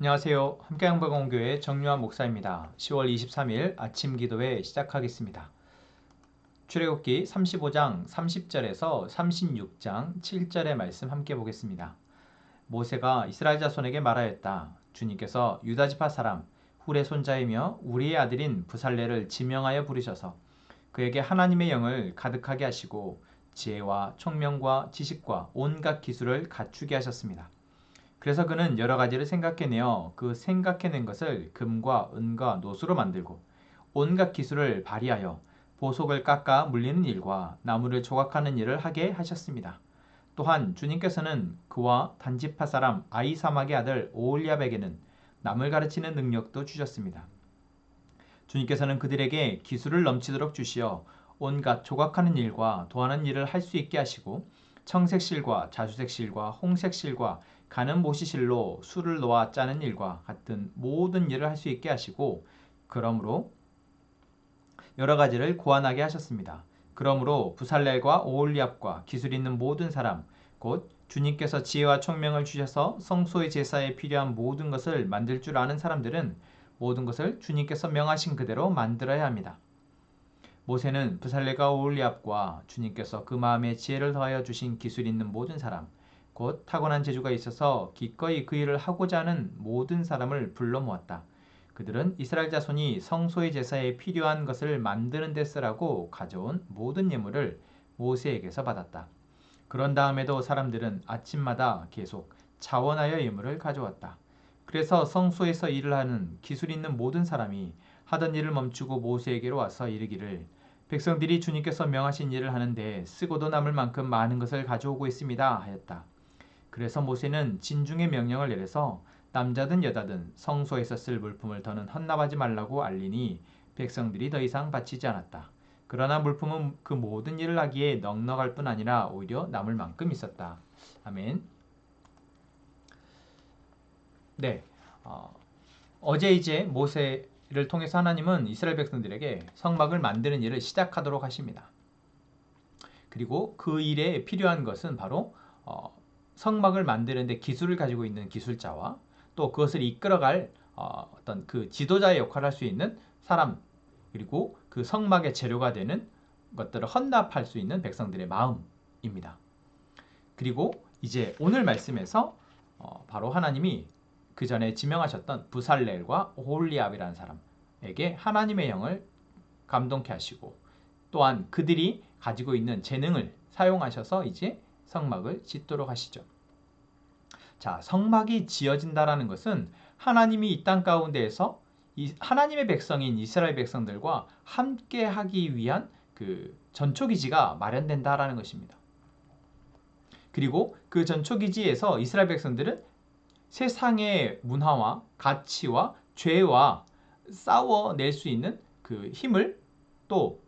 안녕하세요. 함께양박원교회 정유한 목사입니다. 10월 23일 아침 기도회 시작하겠습니다. 출애굽기 35장 30절에서 36장 7절의 말씀 함께 보겠습니다. 모세가 이스라엘 자손에게 말하였다. 주님께서 유다지파 사람 훌의 손자이며 우리의 아들인 부살레를 지명하여 부르셔서 그에게 하나님의 영을 가득하게 하시고 지혜와 총명과 지식과 온갖 기술을 갖추게 하셨습니다. 그래서 그는 여러 가지를 생각해내어 그 생각해낸 것을 금과 은과 노수로 만들고 온갖 기술을 발휘하여 보석을 깎아 물리는 일과 나무를 조각하는 일을 하게 하셨습니다. 또한 주님께서는 그와 단지파 사람 아이사막의 아들 오홀리압에게는 남을 가르치는 능력도 주셨습니다. 주님께서는 그들에게 기술을 넘치도록 주시어 온갖 조각하는 일과 도하는 일을 할 수 있게 하시고 청색실과 자주색실과 홍색실과 가는 모시실로 술을 놓아 짜는 일과 같은 모든 일을 할 수 있게 하시고 그러므로 여러 가지를 고안하게 하셨습니다. 그러므로 부살렐과 오홀리압과 기술 있는 모든 사람 곧 주님께서 지혜와 총명을 주셔서 성소의 제사에 필요한 모든 것을 만들 줄 아는 사람들은 모든 것을 주님께서 명하신 그대로 만들어야 합니다. 모세는 부살레가 오홀리압과 주님께서 그 마음에 지혜를 더하여 주신 기술 있는 모든 사람 곧 타고난 재주가 있어서 기꺼이 그 일을 하고자 하는 모든 사람을 불러 모았다. 그들은 이스라엘 자손이 성소의 제사에 필요한 것을 만드는 데 쓰라고 가져온 모든 예물을 모세에게서 받았다. 그런 다음에도 사람들은 아침마다 계속 자원하여 예물을 가져왔다. 그래서 성소에서 일을 하는 기술 있는 모든 사람이 하던 일을 멈추고 모세에게로 와서 이르기를 백성들이 주님께서 명하신 일을 하는데 쓰고도 남을 만큼 많은 것을 가져오고 있습니다 하였다. 그래서 모세는 진중의 명령을 내려서 남자든 여자든 성소에서 쓸 물품을 더는 헌납하지 말라고 알리니 백성들이 더 이상 바치지 않았다. 그러나 물품은 그 모든 일을 하기에 넉넉할 뿐 아니라 오히려 남을 만큼 있었다. 아멘. 네, 어제 이제 모세를 통해서 하나님은 이스라엘 백성들에게 성막을 만드는 일을 시작하도록 하십니다. 그리고 그 일에 필요한 것은 바로 성막을 만드는데 기술을 가지고 있는 기술자와 또 그것을 이끌어갈 어떤 그 지도자의 역할을 할 수 있는 사람 그리고 그 성막의 재료가 되는 것들을 헌납할 수 있는 백성들의 마음입니다. 그리고 이제 오늘 말씀에서 바로 하나님이 그 전에 지명하셨던 부살렐과 오홀리압이라는 사람에게 하나님의 영을 감동케 하시고 또한 그들이 가지고 있는 재능을 사용하셔서 이제 성막을 짓도록 하시죠. 자, 성막이 지어진다라는 것은 하나님이 이 땅 가운데에서 하나님의 백성인 이스라엘 백성들과 함께 하기 위한 그 전초기지가 마련된다라는 것입니다. 그리고 그 전초기지에서 이스라엘 백성들은 세상의 문화와 가치와 죄와 싸워낼 수 있는 그 힘을 또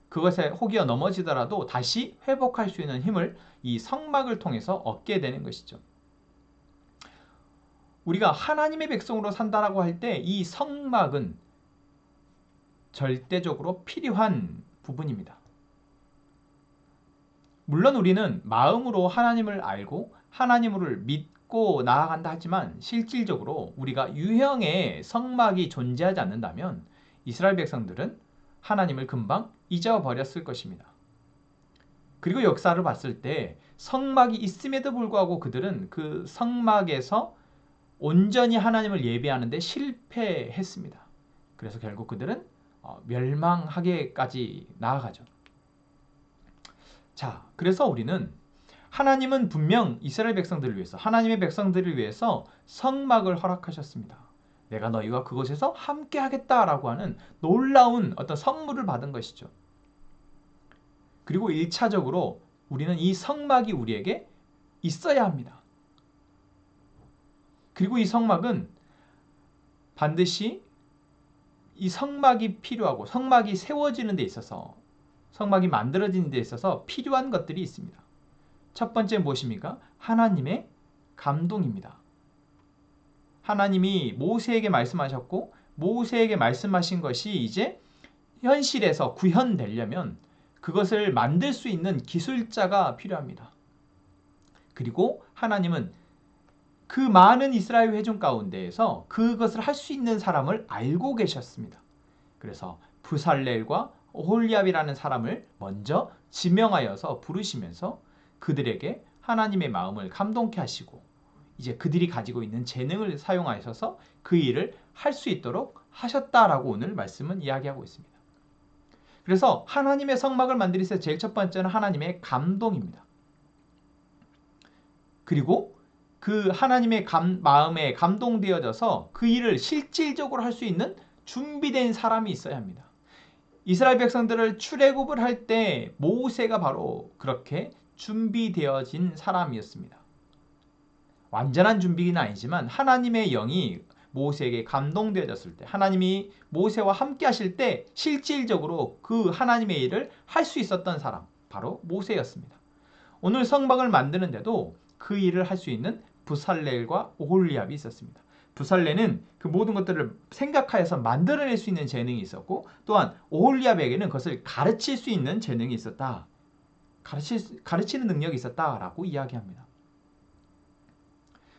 그것에 혹여 넘어지더라도 다시 회복할 수 있는 힘을 이 성막을 통해서 얻게 되는 것이죠. 우리가 하나님의 백성으로 산다라고 할 때 이 성막은 절대적으로 필요한 부분입니다. 물론 우리는 마음으로 하나님을 알고 하나님을 믿고 나아간다 하지만 실질적으로 우리가 유형의 성막이 존재하지 않는다면 이스라엘 백성들은 하나님을 금방 잊어버렸을 것입니다. 그리고 역사를 봤을 때 성막이 있음에도 불구하고 그들은 그 성막에서 온전히 하나님을 예배하는데 실패했습니다. 그래서 결국 그들은 멸망하게까지 나아가죠. 자, 그래서 우리는 하나님은 분명 이스라엘 백성들을 위해서 하나님의 백성들을 위해서 성막을 허락하셨습니다. 내가 너희와 그곳에서 함께 하겠다라고 하는 놀라운 어떤 선물을 받은 것이죠. 그리고 1차적으로 우리는 이 성막이 우리에게 있어야 합니다. 그리고 이 성막은 반드시 이 성막이 필요하고 성막이 세워지는 데 있어서 성막이 만들어지는 데 있어서 필요한 것들이 있습니다. 첫 번째 무엇입니까? 하나님의 감동입니다. 하나님이 모세에게 말씀하셨고 모세에게 말씀하신 것이 이제 현실에서 구현되려면 그것을 만들 수 있는 기술자가 필요합니다. 그리고 하나님은 그 많은 이스라엘 회중 가운데에서 그것을 할 수 있는 사람을 알고 계셨습니다. 그래서 부살렐과 오홀리압이라는 사람을 먼저 지명하여서 부르시면서 그들에게 하나님의 마음을 감동케 하시고 이제 그들이 가지고 있는 재능을 사용하셔서 그 일을 할 수 있도록 하셨다라고 오늘 말씀은 이야기하고 있습니다. 그래서 하나님의 성막을 만들기 위해서 제일 첫 번째는 하나님의 감동입니다. 그리고 그 하나님의 마음에 감동되어져서 그 일을 실질적으로 할 수 있는 준비된 사람이 있어야 합니다. 이스라엘 백성들을 출애굽을 할 때 모세가 바로 그렇게 준비되어진 사람이었습니다. 완전한 준비는 아니지만 하나님의 영이 모세에게 감동되어졌을 때, 하나님이 모세와 함께 하실 때 실질적으로 그 하나님의 일을 할 수 있었던 사람, 바로 모세였습니다. 오늘 성막을 만드는데도 그 일을 할 수 있는 부살렐과 오홀리압이 있었습니다. 부살렐은 그 모든 것들을 생각하여서 만들어낼 수 있는 재능이 있었고, 또한 오홀리압에게는 그것을 가르칠 수 있는 재능이 있었다. 가르치는 능력이 있었다라고 이야기합니다.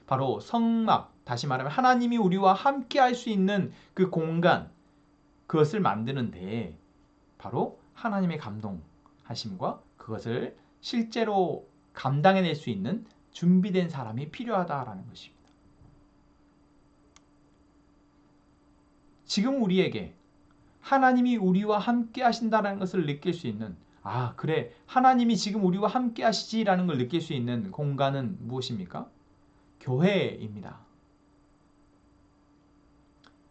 바로 성막, 다시 말하면 하나님이 우리와 함께 할 수 있는 그 공간, 그것을 만드는 데에 바로 하나님의 감동하심과 그것을 실제로 감당해낼 수 있는 준비된 사람이 필요하다라는 것입니다. 지금 우리에게 하나님이 우리와 함께 하신다는 것을 느낄 수 있는, 아 그래 하나님이 지금 우리와 함께 하시지라는 걸 느낄 수 있는 공간은 무엇입니까? 교회입니다.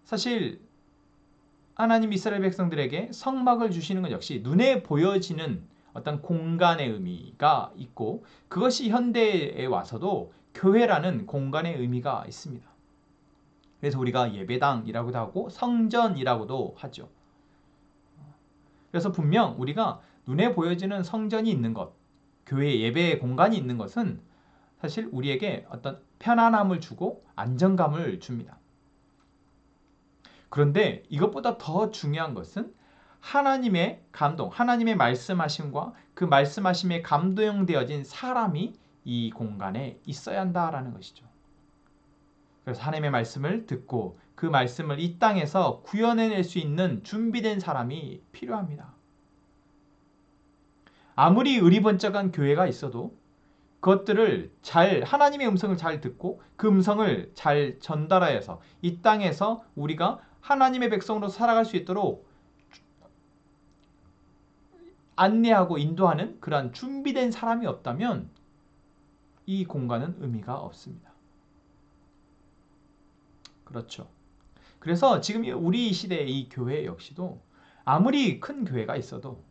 사실 하나님 이스라엘 백성들에게 성막을 주시는 것 역시 눈에 보여지는 어떤 공간의 의미가 있고, 그것이 현대에 와서도 교회라는 공간의 의미가 있습니다. 그래서 우리가 예배당이라고도 하고 성전이라고도 하죠. 그래서 분명 우리가 눈에 보여지는 성전이 있는 것, 교회 예배의 공간이 있는 것은 사실 우리에게 어떤 편안함을 주고 안정감을 줍니다. 그런데 이것보다 더 중요한 것은 하나님의 감동, 하나님의 말씀하심과 그 말씀하심에 감동되어진 사람이 이 공간에 있어야 한다라는 것이죠. 그래서 하나님의 말씀을 듣고 그 말씀을 이 땅에서 구현해낼 수 있는 준비된 사람이 필요합니다. 아무리 의리번쩍한 교회가 있어도 그것들을 하나님의 음성을 잘 듣고 그 음성을 잘 전달하여서 이 땅에서 우리가 하나님의 백성으로 살아갈 수 있도록 안내하고 인도하는 그러한 준비된 사람이 없다면 이 공간은 의미가 없습니다. 그렇죠. 그래서 지금 우리 시대의 이 교회 역시도 아무리 큰 교회가 있어도,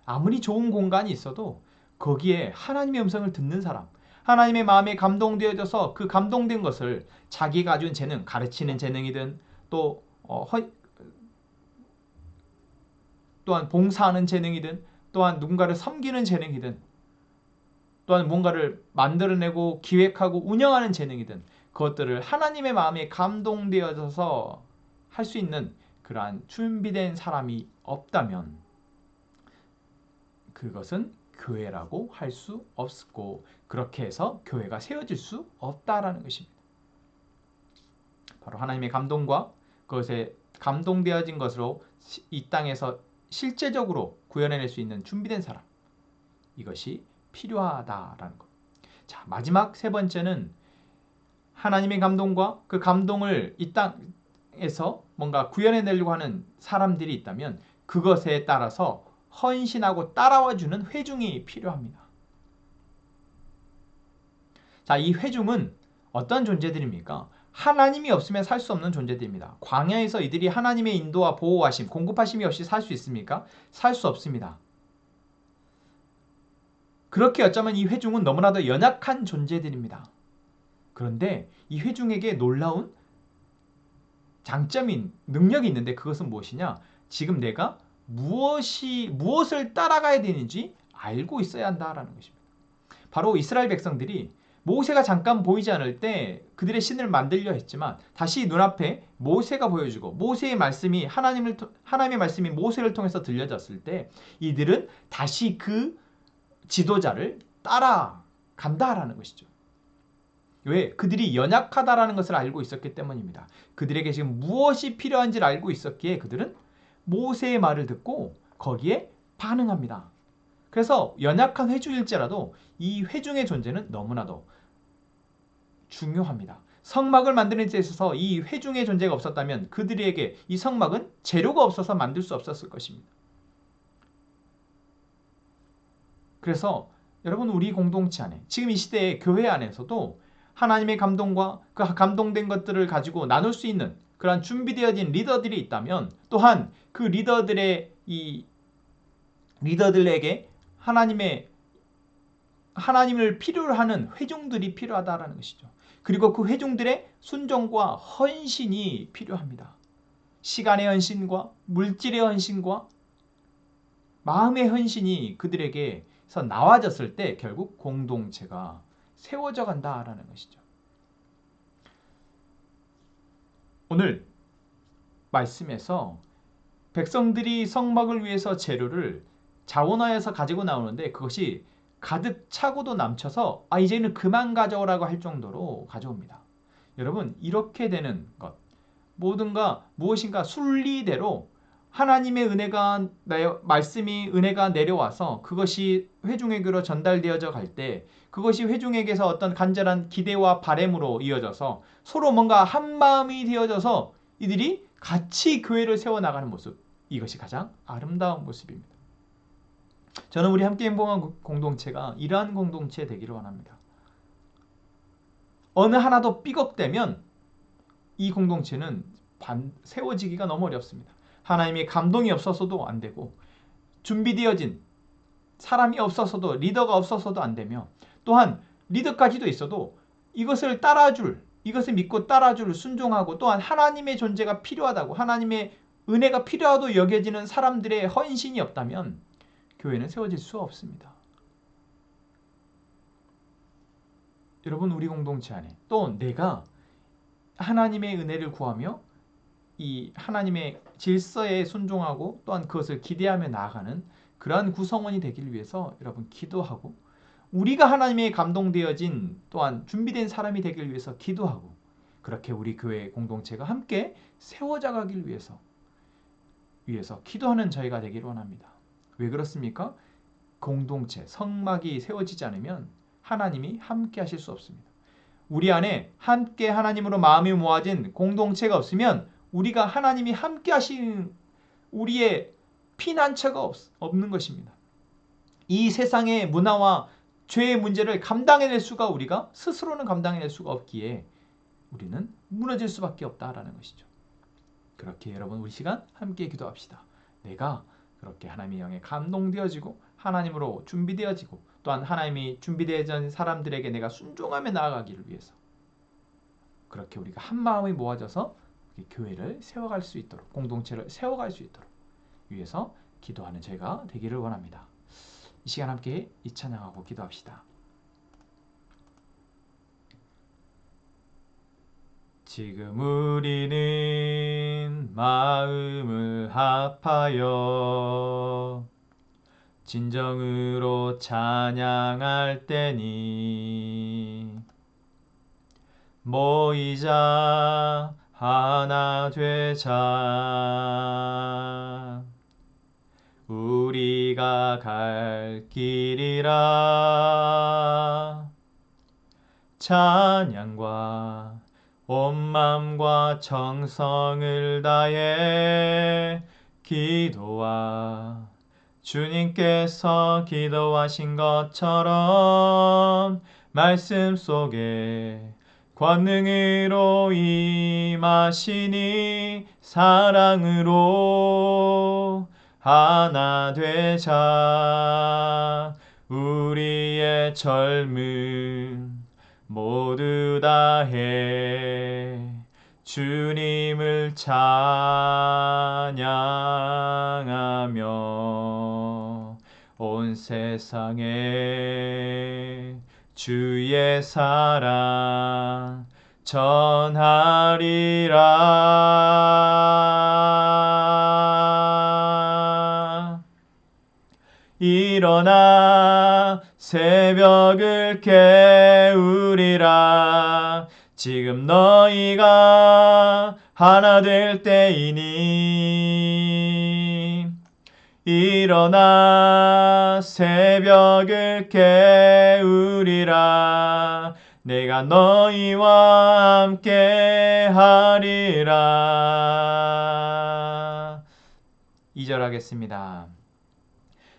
아무리 좋은 공간이 있어도 거기에 하나님의 음성을 듣는 사람, 하나님의 마음에 감동되어져서 그 감동된 것을 자기가 가진 재능, 가르치는 재능이든 또한 봉사하는 재능이든 또한 누군가를 섬기는 재능이든 또한 뭔가를 만들어내고 기획하고 운영하는 재능이든 그것들을 하나님의 마음에 감동되어져서 할 수 있는 그러한 준비된 사람이 없다면 그것은 교회라고 할 수 없고, 그렇게 해서 교회가 세워질 수 없다라는 것입니다. 바로 하나님의 감동과 그것에 감동되어진 것으로 이 땅에서 실제적으로 구현해낼 수 있는 준비된 사람, 이것이 필요하다라는 것. 자, 마지막 세 번째는 하나님의 감동과 그 감동을 이 땅에서 뭔가 구현해내려고 하는 사람들이 있다면 그것에 따라서 헌신하고 따라와주는 회중이 필요합니다. 자, 이 회중은 어떤 존재들입니까? 하나님이 없으면 살 수 없는 존재들입니다. 광야에서 이들이 하나님의 인도와 보호하심, 공급하심이 없이 살 수 있습니까? 살 수 없습니다. 그렇게 어쩌면 이 회중은 너무나도 연약한 존재들입니다. 그런데 이 회중에게 놀라운 장점인 능력이 있는데 그것은 무엇이냐? 지금 내가 무엇을 따라가야 되는지 알고 있어야 한다라는 것입니다. 바로 이스라엘 백성들이 모세가 잠깐 보이지 않을 때 그들의 신을 만들려 했지만 다시 눈앞에 모세가 보여주고 모세의 말씀이 하나님의 말씀이 모세를 통해서 들려졌을 때 이들은 다시 그 지도자를 따라간다라는 것이죠. 왜? 그들이 연약하다라는 것을 알고 있었기 때문입니다. 그들에게 지금 무엇이 필요한지를 알고 있었기에 그들은 모세의 말을 듣고 거기에 반응합니다. 그래서 연약한 회중일지라도 이 회중의 존재는 너무나도 중요합니다. 성막을 만드는 데 있어서 이 회중의 존재가 없었다면 그들에게 이 성막은 재료가 없어서 만들 수 없었을 것입니다. 그래서 여러분 우리 공동체 안에 지금 이 시대의 교회 안에서도 하나님의 감동과 그 감동된 것들을 가지고 나눌 수 있는 그러한 준비되어진 리더들이 있다면 또한 그 리더들에게 하나님을 필요로 하는 회중들이 필요하다라는 것이죠. 그리고 그 회중들의 순종과 헌신이 필요합니다. 시간의 헌신과 물질의 헌신과 마음의 헌신이 그들에게서 나와졌을 때 결국 공동체가 세워져 간다라는 것이죠. 오늘 말씀에서 백성들이 성막을 위해서 재료를 자원하여서 가지고 나오는데 그것이 가득 차고도 남쳐서 이제는 그만 가져오라고 할 정도로 가져옵니다. 여러분 이렇게 되는 것 무엇인가 순리대로 하나님의 은혜가 내려와서 그것이 회중에게로 전달되어져 갈 때 그것이 회중에게서 어떤 간절한 기대와 바람으로 이어져서 서로 뭔가 한 마음이 되어져서 이들이 같이 교회를 세워나가는 모습, 이것이 가장 아름다운 모습입니다. 저는 우리 함께 행복한 공동체가 이러한 공동체 되기를 원합니다. 어느 하나도 삐걱대면 이 공동체는 세워지기가 너무 어렵습니다. 하나님의 감동이 없어서도 안 되고 준비되어진 사람이 없어서도 리더가 없어서도 안 되며 또한 리더까지도 있어도 이것을 믿고 따라줄 순종하고 또한 하나님의 존재가 필요하다고 하나님의 은혜가 필요하다고 여겨지는 사람들의 헌신이 없다면 교회는 세워질 수 없습니다. 여러분 우리 공동체 안에 또 내가 하나님의 은혜를 구하며 이 하나님의 질서에 순종하고 또한 그것을 기대하며 나아가는 그러한 구성원이 되기 위해서 여러분 기도하고 우리가 하나님의 감동되어진 또한 준비된 사람이 되기 위해서 기도하고 그렇게 우리 교회 공동체가 함께 세워져 가길 위해서 기도하는 저희가 되기를 원합니다. 왜 그렇습니까? 공동체, 성막이 세워지지 않으면 하나님이 함께 하실 수 없습니다. 우리 안에 함께 하나님으로 마음이 모아진 공동체가 없으면 우리가 하나님이 함께 하시는 우리의 피난처가 없는 것입니다. 이 세상의 문화와 죄의 문제를 감당해낼 수가 우리가 스스로는 감당해낼 수가 없기에 우리는 무너질 수밖에 없다라는 것이죠. 그렇게 여러분 우리 시간 함께 기도합시다. 내가 그렇게 하나님의 영에 감동되어지고 하나님으로 준비되어지고 또한 하나님이 준비되어진 사람들에게 내가 순종하며 나아가기를 위해서 그렇게 우리가 한 마음이 모아져서 교회를 세워갈 수 있도록 공동체를 세워갈 수 있도록 위해서 기도하는 저희가 되기를 원합니다. 이 시간 함께 이 찬양하고 기도합시다. 지금 우리는 마음을 합하여 진정으로 찬양할 때니 모이자 하나 되자 우리가 갈 길이라 찬양과 온 마음과 정성을 다해 기도와 주님께서 기도하신 것처럼 말씀 속에 권능으로 임하시니 사랑으로 하나 되자 우리의 젊음 모두 다해 주님을 찬양하며 온 세상에 주의 사랑 전하리라. 일어나 새벽을 깨우리라. 지금 너희가 하나 될 때이니 일어나 새벽을 깨우리라. 내가 너희와 함께 하리라. 2절 하겠습니다.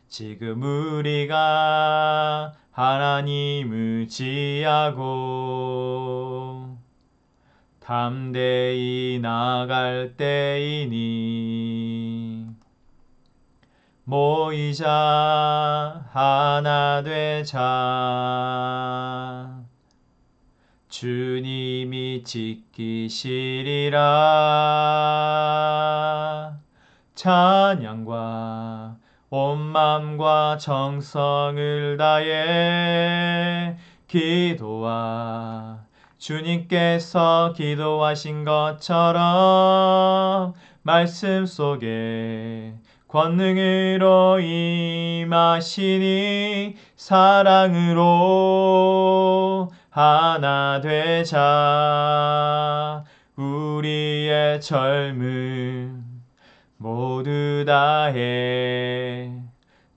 지금 우리가 하나님을 의지하고 담대히 나아갈 때이니 모이자 하나 되자 주님이 지키시리라. 찬양과 온 맘과 정성을 다해 기도와 주님께서 기도하신 것처럼 말씀 속에 권능으로 임하시니 사랑으로 하나 되자. 우리의 젊음 모두 다해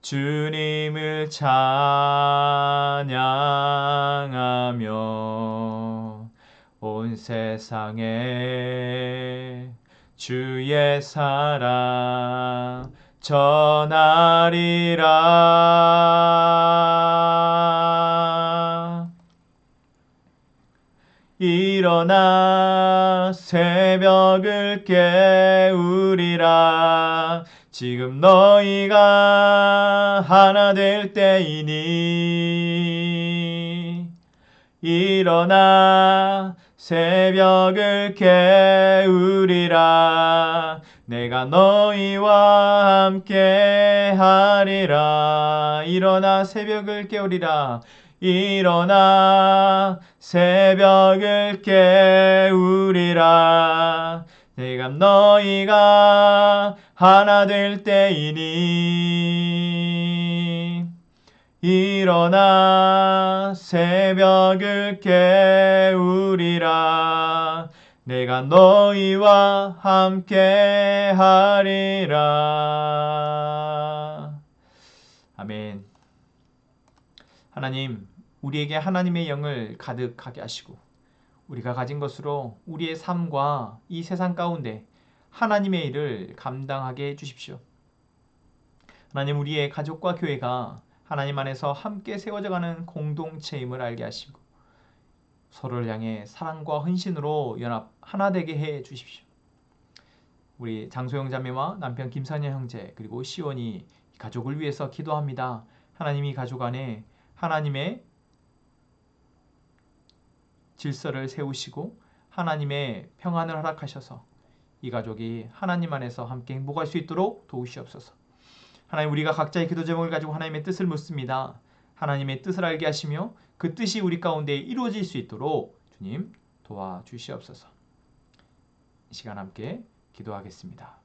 주님을 찬양하며 온 세상에 주의 사랑 전하리라. 일어나 새벽을 깨우리라. 지금 너희가 하나 될 때이니 일어나 새벽을 깨우리라. 내가 너희와 함께 하리라. 일어나 새벽을 깨우리라. 일어나 새벽을 깨우리라. 내가 너희가 하나 될 때이니 일어나 새벽을 깨우리라. 내가 너희와 함께 하리라. 아멘. 하나님, 우리에게 하나님의 영을 가득하게 하시고 우리가 가진 것으로 우리의 삶과 이 세상 가운데 하나님의 일을 감당하게 해주십시오. 하나님, 우리의 가족과 교회가 하나님 안에서 함께 세워져가는 공동체임을 알게 하시고 서로를 향해 사랑과 헌신으로 연합 하나 되게 해 주십시오. 우리 장소영 자매와 남편 김선현 형제 그리고 시원이 가족을 위해서 기도합니다. 하나님이 가족 안에 하나님의 질서를 세우시고 하나님의 평안을 허락하셔서 이 가족이 하나님 안에서 함께 행복할 수 있도록 도우시옵소서. 하나님, 우리가 각자의 기도 제목을 가지고 하나님의 뜻을 묻습니다. 하나님의 뜻을 알게 하시며 그 뜻이 우리 가운데 이루어질 수 있도록 주님 도와주시옵소서. 이 시간 함께 기도하겠습니다.